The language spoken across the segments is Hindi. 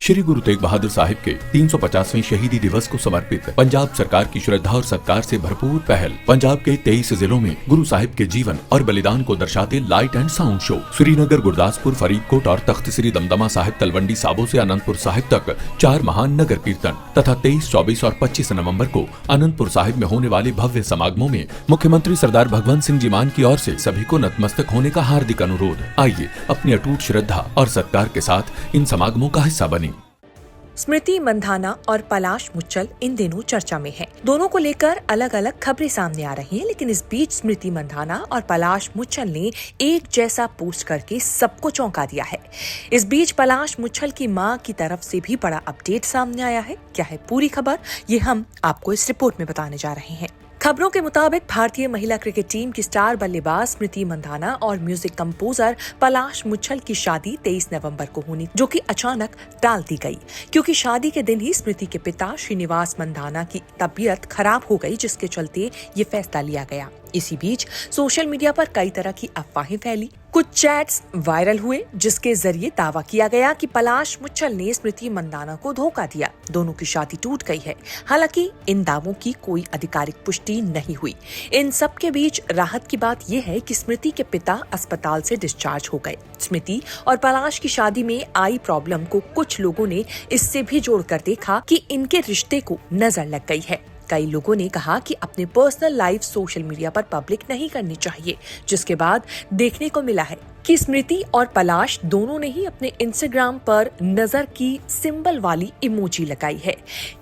श्री गुरु तेग बहादुर साहिब के 350वें शहीदी दिवस को समर्पित पंजाब सरकार की श्रद्धा और सत्कार से भरपूर पहल। पंजाब के 23 जिलों में गुरु साहिब के जीवन और बलिदान को दर्शाते light and sound show Srinagar, Gurdaspur, Faridkot और तख्त श्री दमदमा साहिब, तलवंडी साबो से अनंतपुर साहिब तक 4 महान नगर कीर्तन तथा 23, 24 और 25 नवंबर को अनंतपुर साहिब में होने वाले भव्य समागमों में मुख्यमंत्री सरदार भगवंत सिंह जी मान की ओर से सभी को नतमस्तक होने का हार्दिक अनुरोध। आइए अपनी अटूट श्रद्धा और सत्कार के साथ इन समागमों का हिस्सा बने। स्मृति मंधाना और पलाश मुच्छल इन दिनों चर्चा में हैं। दोनों को लेकर अलग अलग खबरें सामने आ रही हैं, लेकिन इस बीच स्मृति मंधाना और पलाश मुच्छल ने एक जैसा पोस्ट करके सबको चौंका दिया है। इस बीच पलाश मुच्छल की मां की तरफ से भी बड़ा अपडेट सामने आया है। क्या है पूरी खबर, ये हम आपको इस रिपोर्ट में बताने जा रहे हैं। खबरों के मुताबिक भारतीय महिला क्रिकेट टीम की स्टार बल्लेबाज स्मृति मंधाना और म्यूजिक कंपोजर पलाश मुच्छल की शादी 23 नवंबर को होनी, जो कि अचानक टाल दी गई क्योंकि शादी के दिन ही स्मृति के पिता श्रीनिवास मंधाना की तबीयत खराब हो गई, जिसके चलते ये फैसला लिया गया। इसी बीच सोशल मीडिया पर कई तरह की अफवाहें फैली। कुछ चैट्स वायरल हुए जिसके जरिए दावा किया गया कि पलाश मुच्छल ने स्मृति मंधाना को धोखा दिया, दोनों की शादी टूट गई है। हालांकि इन दावों की कोई आधिकारिक पुष्टि नहीं हुई। इन सब के बीच राहत की बात यह है कि स्मृति के पिता अस्पताल से डिस्चार्ज हो गए। स्मृति और पलाश की शादी में आई प्रॉब्लम को कुछ लोगों ने इससे भी जोड़कर देखा कि इनके रिश्ते को नजर लग गई है। कई लोगों ने कहा कि अपने पर्सनल लाइफ सोशल मीडिया पर पब्लिक नहीं करनी चाहिए, जिसके बाद देखने को मिला है कि स्मृति और पलाश दोनों ने ही अपने इंस्टाग्राम पर नजर की सिंबल वाली इमोजी लगाई है।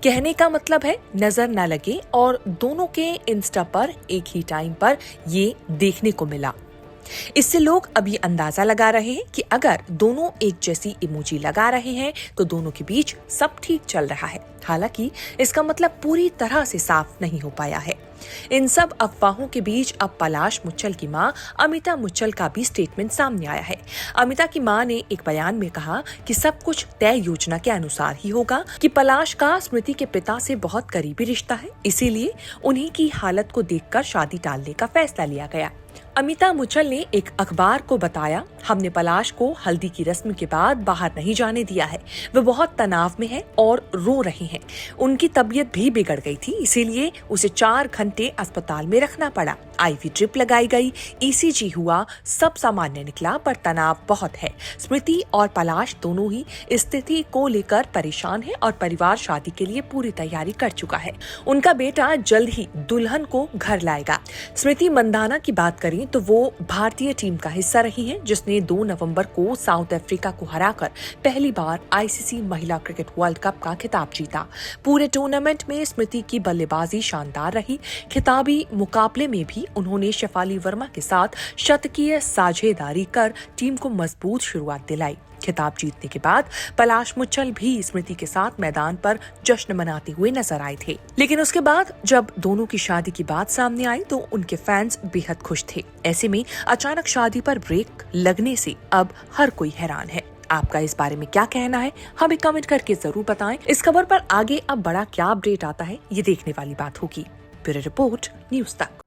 कहने का मतलब है नजर न लगे, और दोनों के इंस्टा पर एक ही टाइम पर ये देखने को मिला। इससे लोग अब ये अंदाजा लगा रहे हैं कि अगर दोनों एक जैसी इमोजी लगा रहे हैं तो दोनों के बीच सब ठीक चल रहा है। हालांकि इसका मतलब पूरी तरह से साफ नहीं हो पाया है। इन सब अफवाहों के बीच अब पलाश मुच्छल की मां अमिता मुच्छल का भी स्टेटमेंट सामने आया है। अमिता की मां ने एक बयान में कहा कि सब कुछ तय योजना के अनुसार ही होगा, कि पलाश का स्मृति के पिता से बहुत करीबी रिश्ता है, इसीलिए उन्हीं की हालत को देखकर शादी टालने का फैसला लिया गया। अमिता मुच्छल ने एक अखबार को बताया, हमने पलाश को हल्दी की रस्म के बाद बाहर नहीं जाने दिया है। वे बहुत तनाव में है और रो रहे हैं। उनकी तबीयत भी बिगड़ गई थी, इसीलिए उसे 4 घंटे अस्पताल में रखना पड़ा। आईवी ड्रिप लगाई गई, ईसीजी हुआ, सब सामान्य निकला, पर तनाव बहुत है। स्मृति और पलाश दोनों ही स्थिति को लेकर परेशान है और परिवार शादी के लिए पूरी तैयारी कर चुका है। उनका बेटा जल्द ही दुल्हन को घर लाएगा। स्मृति मंधाना की बात करें तो वो भारतीय टीम का हिस्सा रही है, जिसने 2 नवंबर को साउथ अफ्रीका को हराकर पहली बार आईसीसी महिला क्रिकेट वर्ल्ड कप का खिताब जीता। पूरे टूर्नामेंट में स्मृति की बल्लेबाजी शानदार रही। खिताबी मुकाबले में भी उन्होंने शेफाली वर्मा के साथ शतकीय साझेदारी कर टीम को मजबूत शुरुआत दिलाई। खिताब जीतने के बाद पलाश मुच्छल भी स्मृति के साथ मैदान पर जश्न मनाते हुए नजर आए थे, लेकिन उसके बाद जब दोनों की शादी की बात सामने आई तो उनके फैंस बेहद खुश थे। ऐसे में अचानक शादी पर ब्रेक लगने से अब हर कोई हैरान है। आपका इस बारे में क्या कहना है, हमें कमेंट करके जरूर बताएं। इस खबर पर आगे अब बड़ा क्या अपडेट आता है, ये देखने वाली बात होगी। ब्यूरो रिपोर्ट, न्यूज़ तक।